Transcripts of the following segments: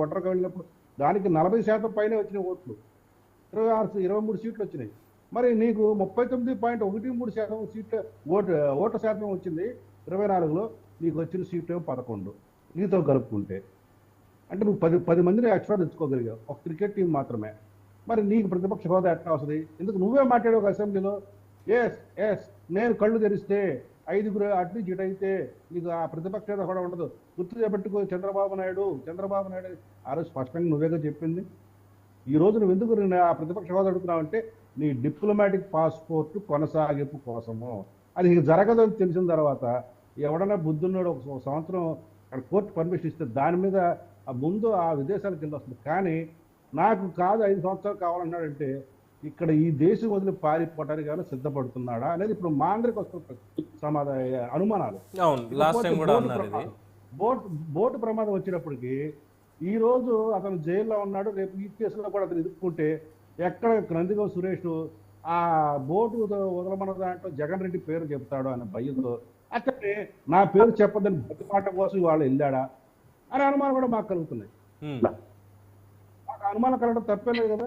ఒంటరిగా వెళ్ళినప్పుడు దానికి 40% పైనే వచ్చిన ఓట్లు, 23 సీట్లు వచ్చినాయి. మరి నీకు 39.13% సీట్లు ఓట్ల శాతం వచ్చింది 24లో, నీకు వచ్చిన సీట్లు ఏమో 11 నీతో కలుపుకుంటే. అంటే నువ్వు 10 మందిని ఎక్స్ట్రా తెచ్చుకోగలిగావు ఒక క్రికెట్ టీం మాత్రమే. మరి నీకు ప్రతిపక్ష హోదా ఎట్లా వస్తుంది? ఎందుకు నువ్వే మాట్లాడావు అసెంబ్లీలో, ఎస్ నేను కళ్ళు తెరిస్తే 5గురు అటు నుంచి ఇటు అయితే నీకు ఆ ప్రతిపక్ష హోదా కూడా ఉండదు, గుర్తు చేపట్టుకో చంద్రబాబు నాయుడు ఆ రోజు స్పష్టంగా నువ్వేగా చెప్పింది. ఈ రోజు నువ్వు ఎందుకు ఆ ప్రతిపక్ష హోదా అడుగుతున్నావు అంటే నీ డిప్లొమాటిక్ పాస్పోర్ట్ కొనసాగింపు కోసము. అది నీకు జరగదని తెలిసిన తర్వాత ఎవడన్నా బుద్ధున్నాడు ఒక సంవత్సరం అక్కడ కోర్టు పర్మిషన్ ఇస్తే దాని మీద ముందు ఆ విదేశాలకు వెళ్ళి వస్తుంది. కానీ నాకు కాదు 5 సంవత్సరాలు కావాలన్నాడంటే ఇక్కడ ఈ దేశం వదిలి పారిపోవడానికి కానీ సిద్ధపడుతున్నాడా అనేది ఇప్పుడు మా అందరికి వస్తున్న అనుమానాలు. బోటు ప్రమాదం వచ్చినప్పటికీ ఈ రోజు అతను జైల్లో ఉన్నాడు, రేపు ఈ కేసులో కూడా అతను ఎదుర్కొంటే ఎక్కడ నందిగం సురేష్ ఆ బోటు వదలమన్న దాంట్లో జగన్ రెడ్డి పేరు చెప్తాడు అనే భయంతో అతన్ని నా పేరు చెప్పదని బతిపాట కోసం వాళ్ళు వెళ్ళాడా అనే అనుమానం కూడా మాకు కలుగుతున్నాయి. మాకు అనుమానం కలగడం తప్పేలేదు కదా.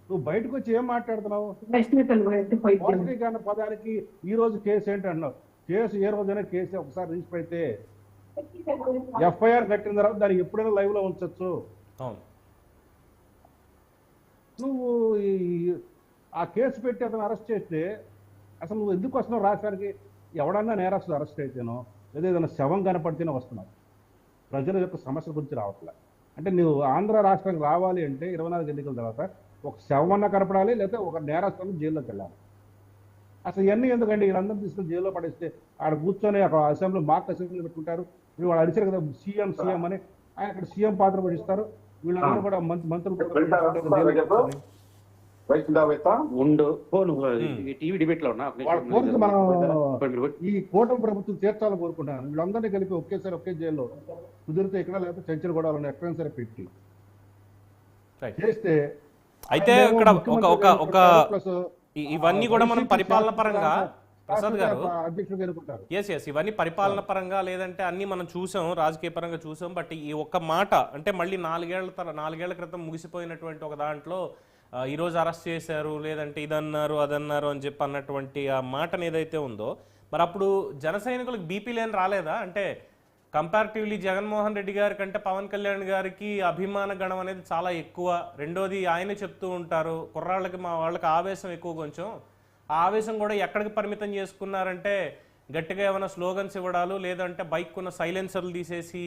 నువ్వు బయటకు వచ్చి ఏం మాట్లాడుతున్నావు? పౌష్టికీకరణ పదానికి ఈ రోజు కేసు ఏంటి అన్నావు. కేసు ఏ రోజైనా కేసు ఒకసారి రిజిస్టర్ అయితే ఎఫ్ఐఆర్ కట్టిన తర్వాత దానికి ఎప్పుడైనా లైవ్ లో ఉంచచ్చు. నువ్వు ఆ కేసు పెట్టి అతను అరెస్ట్ చేస్తే అసలు నువ్వు ఎందుకు వస్తున్నావు రాష్ట్రానికి? ఎవడన్నా నేరస్తులు అరెస్ట్ అయితేనో లేదా ఏదైనా శవం కనపడితేనే వస్తున్నావు, ప్రజల యొక్క సమస్యల గురించి రావట్లే. అంటే నువ్వు ఆంధ్ర రాష్ట్రానికి రావాలి అంటే 24 ఎన్నికల తర్వాత ఒక శవమన్నా కనపడాలి, లేదా ఒక నేరస్తులను జైల్లోకి వెళ్ళాలి. అసలు ఇవన్నీ ఎందుకండి? వీళ్ళందరూ తీసుకుని జైల్లో పడేస్తే ఆడ కూర్చొని అక్కడ అసెంబ్లీ అసెంబ్లీ పెట్టుకుంటారు. వీళ్ళు వాళ్ళు అడిచారు కదా సీఎం అని, ఆయన అక్కడ సీఎం పాత్ర పడిస్తారు. వీళ్ళందరూ కూడా మంత్రులు ఈ కూటమి ప్రభుత్వం తీర్చాలని కోరుకుంటాను. వీళ్ళందరినీ కలిపి ఒకేసారి ఒకే జైల్లో కుదిరితే ఇక్కడ లేకపోతే చెంచలు కూడా ఎక్కడైనా సరే పెట్టి చేస్తే. అయితే ఇక్కడ ఇవన్నీ కూడా మనం పరిపాలన పరంగా ప్రసాద్ గారు ఇవన్నీ పరిపాలన పరంగా లేదంటే అన్ని మనం చూసాం, రాజకీయ పరంగా చూసాం. బట్ ఈ ఒక్క మాట అంటే మళ్ళీ 4 ఏళ్ల క్రితం ముగిసిపోయినటువంటి ఒక దాంట్లో ఈ రోజు అరెస్ట్ చేశారు, లేదంటే ఇదన్నారు అదన్నారు అని చెప్పి అన్నటువంటి ఆ మాటను ఏదైతే ఉందో, మరి అప్పుడు జన సైనికులకు బీపీ లేని రాలేదా? అంటే కంపారిటివ్లీ జగన్మోహన్ రెడ్డి గారి కంటే పవన్ కళ్యాణ్ గారికి అభిమాన గణం అనేది చాలా ఎక్కువ. రెండోది ఆయనే చెప్తూ ఉంటారు కుర్రాళ్ళకి మా వాళ్ళకి ఆవేశం ఎక్కువ. కొంచెం ఆ ఆవేశం కూడా ఎక్కడికి పరిమితం చేసుకున్నారంటే గట్టిగా ఏమైనా స్లోగన్స్ ఇవ్వడాలు, లేదంటే బైక్ ఉన్న సైలెన్సర్లు తీసేసి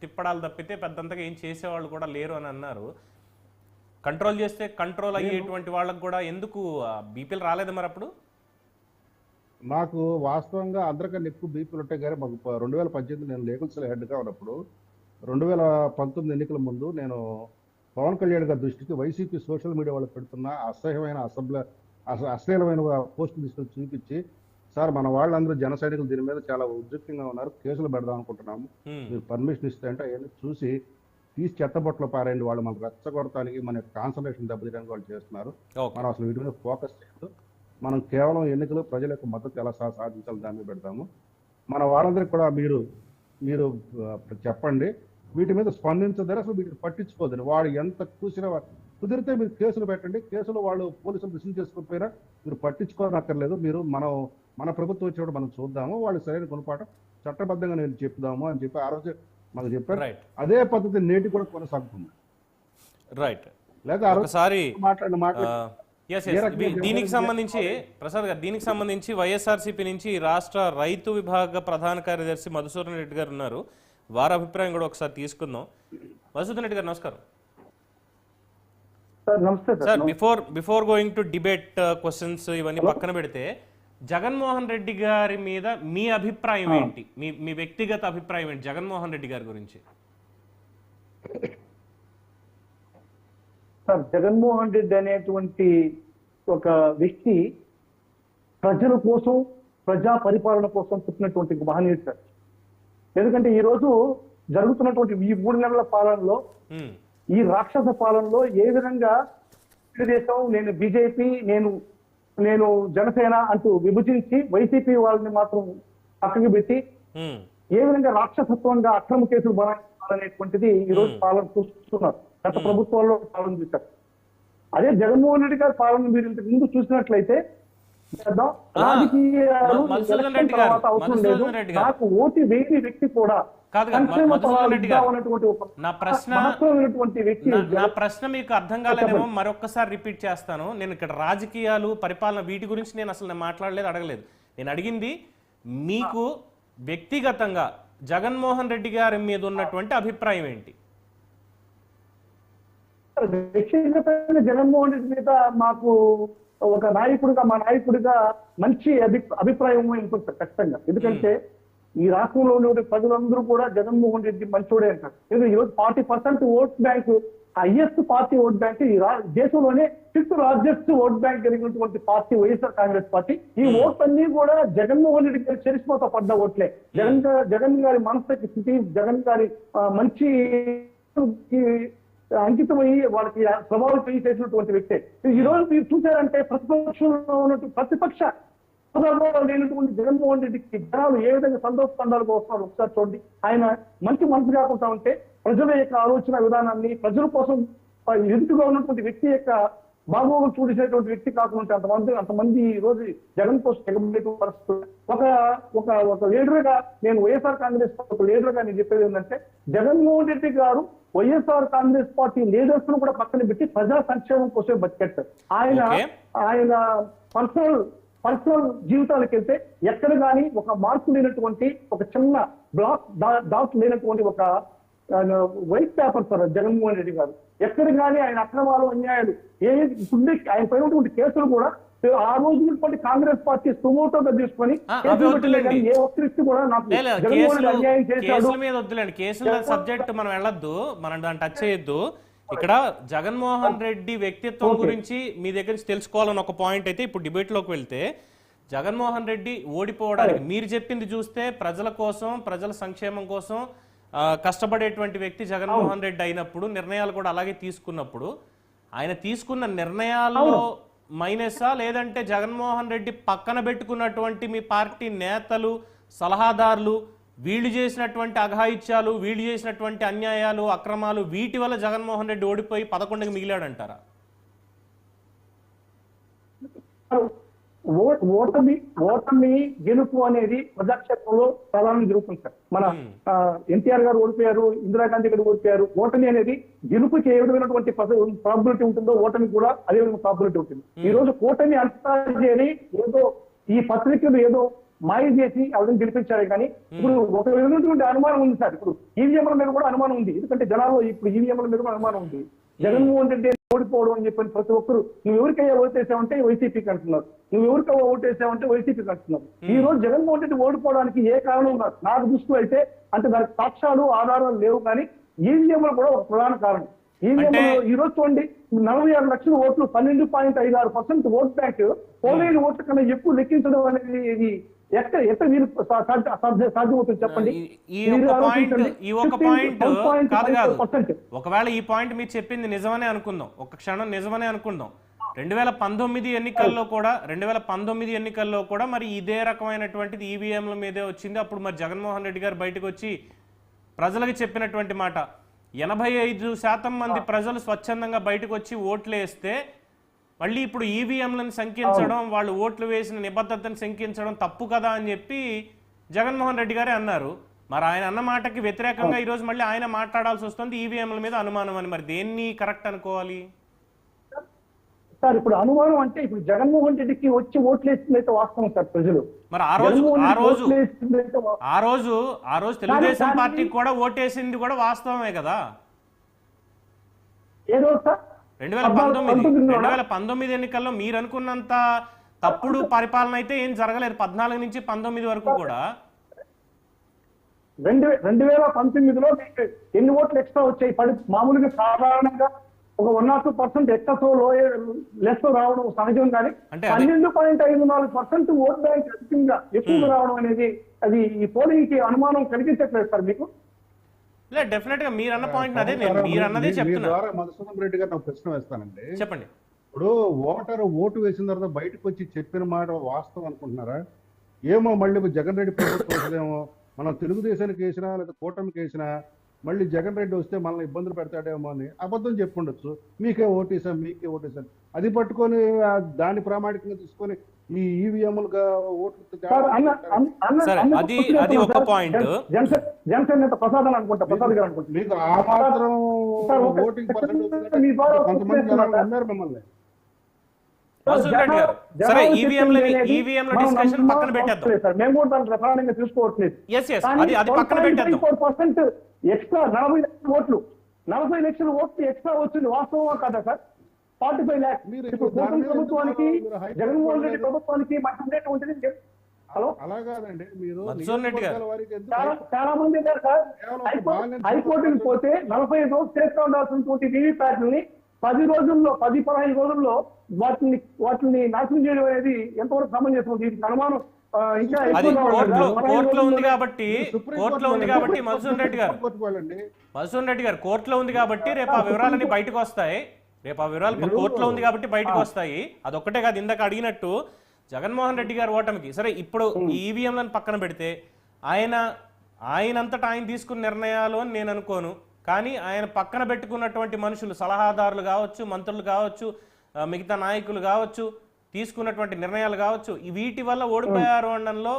తిప్పడాలు తప్పితే పెద్దంతగా ఏం చేసేవాళ్ళు కూడా లేరు అని అన్నారు. కంట్రోల్ చేస్తే కంట్రోల్ అయ్యేటువంటి వాళ్ళకి కూడా ఎందుకు బీపీలు రాలేదు మరి అప్పుడు? నాకు వాస్తవంగా అందరికన్నా ఎక్కువ బీపీలు ఉంటాయి. కానీ మాకు 2018 నేను లీగల్ సెల్ హెడ్గా ఉన్నప్పుడు 2019 ఎన్నికల ముందు నేను పవన్ కళ్యాణ్ గారి దృష్టికి వైసీపీ సోషల్ మీడియా వాళ్ళు పెడుతున్న అశ్లీలమైన పోస్టులు తీసుకొని చూపించి, సార్ మన వాళ్ళందరూ జన సైనికులు దీని మీద చాలా ఉద్రిక్తంగా ఉన్నారు, కేసులు పెడదాం అనుకుంటున్నాము, మీరు పర్మిషన్ ఇస్తే అంటే అవన్నీ చూసి తీసి చెత్తబొట్టలో పారేయండి. వాళ్ళు మనకు రెచ్చగొడటానికి మన కాన్సన్ట్రేషన్ దెబ్బతీయడానికి వాళ్ళు చేస్తున్నారు. మనం అసలు వీటి మీద ఫోకస్ చేయదు. మనం కేవలం ఎన్నికలు ప్రజల యొక్క మద్దతు ఎలా సాధించాలి దాన్ని పెడతాము. మన వాళ్ళందరికీ కూడా మీరు చెప్పండి, వీటి మీద స్పందించదని, అసలు వీటిని పట్టించుకోదని. వాడు ఎంత చూసినా కుదిరితే మీరు కేసులు పెట్టండి, కేసులు వాళ్ళు పోలీసులు రిసీవ్ చేసుకోకపోయినా మీరు పట్టించుకోనక్కర్లేదు. మీరు మన ప్రభుత్వం వచ్చేవాడు మనం చూద్దాము, వాళ్ళు సరైన గుణపాఠం చట్టబద్ధంగా నేను చెప్దాము అని చెప్పి ఆ రోజు మాకు చెప్పారు. అదే పద్ధతి నేటి కూడా కొనసాగుతుంది. రైట్. లేదా దీనికి సంబంధించి ప్రసాద్ గారు, దీనికి సంబంధించి వైఎస్ఆర్సీపీ నుంచి రాష్ట్ర రైతు విభాగ ప్రధాన కార్యదర్శి మధుసూదన్ రెడ్డి గారు ఉన్నారు. వారి అభిప్రాయం కూడా ఒకసారి తీసుకుందాం. మధుసూదన్ రెడ్డి గారు నమస్కారం. Sir, before going to debate questions ఇవన్నీ పక్కన పెడితే, జగన్మోహన్ రెడ్డి గారి మీద మీ అభిప్రాయం ఏంటి? మీ వ్యక్తిగత అభిప్రాయం ఏంటి జగన్మోహన్ రెడ్డి గారి గురించి? సార్, జగన్మోహన్ రెడ్డి అనేటువంటి ఒక వ్యక్తి ప్రజల కోసం, ప్రజా పరిపాలన కోసం పుట్టినటువంటి మహనీయుడు సార్. ఎందుకంటే ఈ రోజు జరుగుతున్నటువంటి ఈ 3 నెలల పాలనలో, ఈ రాక్షస పాలనలో ఏ విధంగా తెలుగుదేశం, నేను బీజేపీ, నేను జనసేన అంటూ విభజించి వైసీపీ వాళ్ళని మాత్రం పక్కకి పెట్టి ఏ విధంగా రాక్షసత్వంగా అక్రమ కేసులు బనాయించాలనేటువంటిది ఈ రోజు పాలన చూస్తున్నారు. గత ప్రభుత్వాల్లో పాలన చూశారు. అదే జగన్మోహన్ రెడ్డి గారి పాలన మీరు ఇంతకు ముందు చూసినట్లయితే రాజకీయాలు మధుసూదన్ రెడ్డి గారు, తర్వాత అవసరం లేదు, మధుసూదన్ రెడ్డి గారు. నాకు ఓటు వేయని వ్యక్తి కూడా కాదు సంక్షేమ మధుసూదన్ ఫలాలు రెడ్డి గారు, ఇద్దామన్నటువంటి ఒక నా ప్రశ్న మహత్తరమైనటువంటి వ్యక్తి నా ప్రశ్న మీకు అర్థం కాలేదేమో, మరొక్కసారి రిపీట్ చేస్తాను. నేను ఇక్కడ రాజకీయాలు, పరిపాలన వీటి గురించి నేను అసలు మాట్లాడలేదు, అడగలేదు. నేను అడిగింది మీకు వ్యక్తిగతంగా జగన్మోహన్ రెడ్డి గారి మీద ఉన్నటువంటి అభిప్రాయం ఏంటి? వ్యక్తిగతంగా జగన్మోహన్ రెడ్డి మీద మాకు ఒక నాయకుడిగా, మా నాయకుడిగా మంచి అభిప్రాయం ఉంటుంది ఖచ్చితంగా. ఎందుకంటే ఈ రాష్ట్రంలో ఉన్న ప్రజలందరూ కూడా జగన్మోహన్ రెడ్డి మంచోడే అంటారు. ఎందుకంటే ఈరోజు 40% vote bank, highest party vote bank ఈ దేశంలోనే 6th లార్జెస్ట్ ఓట్ బ్యాంక్ కలిగినటువంటి పార్టీ వైఎస్ఆర్ కాంగ్రెస్ పార్టీ. ఈ ఓట్లన్నీ కూడా జగన్మోహన్ రెడ్డి గారి చరిష్మతో పడ్డ ఓట్లే. జగన్ గారి మానసిక స్థితి, జగన్ గారి మంచి అంకితమయ్యి వాళ్ళకి ప్రభావితం చేసినటువంటి వ్యక్తే. ఈ రోజు మీరు చూసారంటే ప్రతిపక్షంలో ఉన్నటువంటి ప్రతిపక్ష హోదాలో లేనటువంటి జగన్మోహన్ రెడ్డికి జనాలు ఏ విధంగా సంతోషపడాలకు వస్తున్నారు ఒకసారి చూడండి. ఆయన మంచి మనసు కాకుండా ఉంటే ప్రజల యొక్క ఆలోచన విధానాన్ని, ప్రజల కోసం ఎదుటిగా ఉన్నటువంటి వ్యక్తి యొక్క బాగోగులు చూసేటువంటి వ్యక్తి కాకుండా అంతమంది ఈ రోజు జగన్ కోసం ఎగబడే పరిస్థితులు. ఒక లీడర్ గా నేను వైఎస్ఆర్ కాంగ్రెస్ ఒక లీడర్ గా నేను చెప్పేది ఏంటంటే, జగన్మోహన్ రెడ్డి గారు వైఎస్ఆర్ కాంగ్రెస్ పార్టీ లీడర్స్ ను కూడా పక్కన పెట్టి ప్రజా సంక్షేమం కోసం బతికెట్టారు. ఆయన పర్సనల్ జీవితాలకు వెళ్తే ఎక్కడ కానీ ఒక మార్పు లేనటువంటి, ఒక చిన్న డాట్ లేనటువంటి ఒక white paper sir Jaganmohan Reddy గారు. ఎక్కడ కానీ ఆయన అక్రమాలు, అన్యాయాలు ఆయన పైనటువంటి కేసులు కూడా ఆ రోజు కాంగ్రెస్ పార్టీ సుమోటోగా తీసుకొని ఏ ఒక్కరికి కూడా నాకు జగన్మోహన్ రెడ్డి అన్యాయం చేశాడు. కేసుల సబ్జెక్ట్ మనం వెళ్ళొద్దు, మనం దాన్ని టచ్ చేయొద్దు. ఇక్కడ జగన్మోహన్ రెడ్డి వ్యక్తిత్వం గురించి మీ దగ్గర నుంచి తెలుసుకోవాలని ఒక పాయింట్ అయితే, ఇప్పుడు డిబేట్ లోకి వెళ్తే జగన్మోహన్ రెడ్డి ఓడిపోవడానికి మీరు చెప్పింది చూస్తే ప్రజల కోసం, ప్రజల సంక్షేమం కోసం కష్టపడేటువంటి వ్యక్తి జగన్మోహన్ రెడ్డి అయినప్పుడు, నిర్ణయాలు కూడా అలాగే తీసుకున్నప్పుడు, ఆయన తీసుకున్న నిర్ణయాల్లో మైనసా, లేదంటే జగన్మోహన్ రెడ్డి పక్కన పెట్టుకున్నటువంటి మీ పార్టీ నేతలు, సలహాదారులు వీళ్ళు చేసినటువంటి అఘాయిత్యాలు, వీళ్ళు చేసినటువంటి అన్యాయాలు, అక్రమాలు, వీటి వల్ల జగన్మోహన్ రెడ్డి ఓడిపోయి 11కి మిగిలాడంటారా? ఓటమి గెలుపు అనేది ప్రజాక్షేత్రంలో ప్రధానంగా జరుగుతుంది సార్. మన ఎన్టీఆర్ గారు ఓడిపోయారు, ఇందిరాగాంధీ గారు ఓడిపోయారు. ఓటమి అనేది గెలుపుకి ఏ విధమైనటువంటి ప్రాబిలిటీ ఉంటుందో ఓటమి కూడా అదే విధంగా ప్రాబిలిటీ ఉంటుంది. ఈ రోజు కూటమి అంతా చేరి ఏదో ఈ పత్రికలు ఏదో మాయ చేసి అవన్నీ గెలిపించారు. కానీ ఇప్పుడు ఒక విధమైనటువంటి అనుమానం ఉంది సార్. ఇప్పుడు ఈవీఎంల మీద కూడా అనుమానం ఉంది. ఎందుకంటే జనాల్లో ఇప్పుడు ఈవీఎంల మీద కూడా అనుమానం ఉంది. జగన్మోహన్ రెడ్డి ఓడిపోవడం అని చెప్పని ప్రతి ఒక్కరు నువ్వు ఎవరికైనా ఓటేసావంటే వైసీపీకి అంటున్నారు, నువ్వు ఎవరికైనా ఓటేసావంటే వైసీపీకి అంటున్నారు. ఈ రోజు జగన్మోహన్ రెడ్డి ఓడిపోవడానికి ఏ కారణం ఉన్నారు నాకు దృష్టిలో అయితే, అంటే దానికి సాక్ష్యాలు, ఆధారాలు లేవు. కానీ ఈవీఎంలు కూడా ఒక ప్రధాన కారణం. ఈవీఎంలు ఈ రోజు చూడండి, 46 లక్షల ఓట్లు, 12.56% ఓట్ బ్యాంక్ పోలేని ఓట్ల కన్నా ఎక్కువ లెక్కించడం అనేది ఇది ఎక్కడ మీరు సాధ్యమవుతుంది చెప్పండి. ఒకవేళ ఈ పాయింట్ మీరు చెప్పింది నిజమనే అనుకుందాం, ఒక క్షణం నిజమనే అనుకుందాం. 2019 ఎన్నికల్లో కూడా మరి ఇదే రకమైనటువంటిది ఈవీఎంల మీదే వచ్చింది. అప్పుడు మరి జగన్మోహన్ రెడ్డి గారు బయటకు వచ్చి ప్రజలకు చెప్పినటువంటి మాట, 85% మంది ప్రజలు స్వచ్ఛందంగా బయటకు వచ్చి ఓట్లు వేస్తే మళ్ళీ ఇప్పుడు ఈవీఎంలను శంకించడం, వాళ్ళు ఓట్లు వేసిన నిబద్ధతను శంకించడం తప్పు కదా అని చెప్పి జగన్మోహన్ రెడ్డి గారే అన్నారు. మరి ఆయన అన్న మాటకి వ్యతిరేకంగా ఈరోజు మళ్ళీ ఆయన మాట్లాడాల్సి వస్తుంది ఈవీఎంల మీద అనుమానం అని. మరి దేన్ని కరెక్ట్ అనుకోవాలి సార్? ఇప్పుడు అనుమానం అంటే ఇప్పుడు జగన్మోహన్ రెడ్డికి వచ్చి ఓట్లు వేసిందైతే వాస్తవం సార్ ప్రజలు. మరి ఆ రోజు తెలుగుదేశం పార్టీకి కూడా ఓటేసింది కూడా వాస్తవమే కదా. ఏదో సార్ 2019 ఎన్నికల్లో మీరు అనుకున్నంత తప్పుడు పరిపాలన అయితే ఏం జరగలేదు. 14 నుంచి 19 వరకు కూడా 2019లో మీకు ఎన్ని ఓట్లు ఎక్స్ట్రా వచ్చాయి? మామూలుగా సాధారణంగా ఒక 1 or 2% ఎక్స్ట్రా లెస్ రావడం సహజం. కానీ 12.54% ఓట్ బ్యాంక్ అధికంగా ఎక్కువగా రావడం అనేది అది ఈ పోలింగ్ కి అనుమానం కలిగించట్లేదు సార్ మీకు? లేదు, డెఫినెట్ గా మీరు అన్న పాయింట్ అదే, మీరు అన్నదే చెప్తున్నా. మధుసూదన్ రెడ్డి గారు నాకు ప్రశ్న వేస్తానండి. చెప్పండి. ఇప్పుడు ఓటు వేసిన తర్వాత బయటకు వచ్చి చెప్పిన మాట వాస్తవం అనుకుంటున్నారా? ఏమో మళ్ళీ జగన్ రెడ్డి ప్రభుత్వం వస్తుందేమో, మనం తెలుగుదేశానికి వేసినా లేదా కూటమికి వేసినా మళ్ళీ జగన్ రెడ్డి వస్తే మనల్ని ఇబ్బందులు పెడతాడేమో అని అబద్ధం చెప్పుండొచ్చు. మీకే ఓటేసాం అది పట్టుకొని దాన్ని ప్రామాణికంగా తీసుకొని ఈ ఈవీఎంలుగా ఓట్లు సరే, అది ఒక పాయింట్. జనసేన నేత ప్రసాద్ అనుకుంటా, ప్రసాద్ గారు అనుకుంటా. మీకు ఆ మాత్రం ఓటింగ్ కొంతమంది అన్నారు మిమ్మల్ని. సరే, ఈవీఎం డిస్కషన్ పక్కన పెట్టేద్దాం. మేము కూడా దాన్ని ప్రధానంగా చూసుకోవట్లేదు. అది పక్కన పెట్టేద్దాం. 4% ఎక్స్ట్రా 40 లక్షల ఓట్లు, 40 లక్షల ఓట్లు ఎక్స్ట్రా వచ్చింది వాస్తవమా కదా సార్? 45 lakhs. ఇప్పుడు కూటమి ప్రభుత్వానికి, జగన్మోహన్ రెడ్డి ప్రభుత్వానికి మధ్య ఉండేటువంటిది. హలో, అలా కాదండి. మీరు చాలా మంది ఉన్నారు సార్. హైకోర్టుకి పోతే 45 రోజులు చేస్తూ ఉండాల్సినటువంటి వీవీప్యాట్లని 10-15 రోజుల్లో వాటిని నాశనం చేయడం అనేది ఎంతవరకు సమంజసం? దీనికి అనుమానం ఇంకా కోర్టులో ఉంది కాబట్టి మధుసూదన్ రెడ్డి గారు కోర్టులో ఉంది కాబట్టి రేపు ఆ వివరాలన్నీ బయటకు వస్తాయి. కోర్టులో ఉంది కాబట్టి బయటకు వస్తాయి. అదొక్కటే కాదు, ఇందాక అడిగినట్టు జగన్మోహన్ రెడ్డి గారు ఓటమికి సరే ఇప్పుడు ఈవీఎంలను పక్కన పెడితే ఆయనంతటా ఆయన తీసుకున్న నిర్ణయాలు అని నేను అనుకోను. కానీ ఆయన పక్కన పెట్టుకున్నటువంటి మనుషులు, సలహాదారులు కావచ్చు, మంత్రులు కావచ్చు, మిగతా నాయకులు కావచ్చు, తీసుకున్నటువంటి నిర్ణయాలు కావచ్చు, వీటి వల్ల ఓడిపోయారు అనడంలో